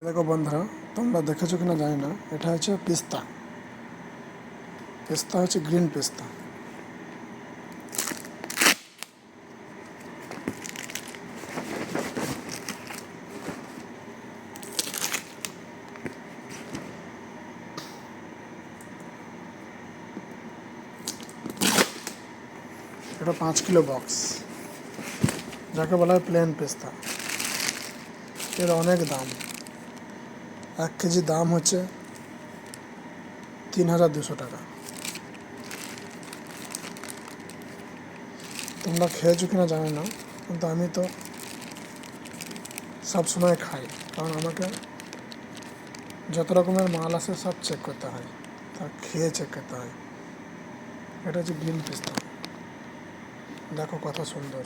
দেখো বন্ধুরা, তোমরা দেখেছো কিনা জানি না, এটা হচ্ছে পেস্তা। পেস্তা হচ্ছে গ্রিন পেস্তা। এটা 5 কিলো বক্স, যাকে বলা হয় প্লেন পেস্তা। এর অনেক দাম। 1 কেজি দাম হচ্ছে 3200 টাকা। তোমরা খেয়েছো কিনা জানি না, কিন্তু আমি তো সব সময় খাই, কারণ আমাকে যত রকমের মাল আছে সব চেক করতে হয়, তা খেয়ে চেক করতে হয়। এটা হচ্ছে গ্রিন পেস্তা, দেখো কত সুন্দর।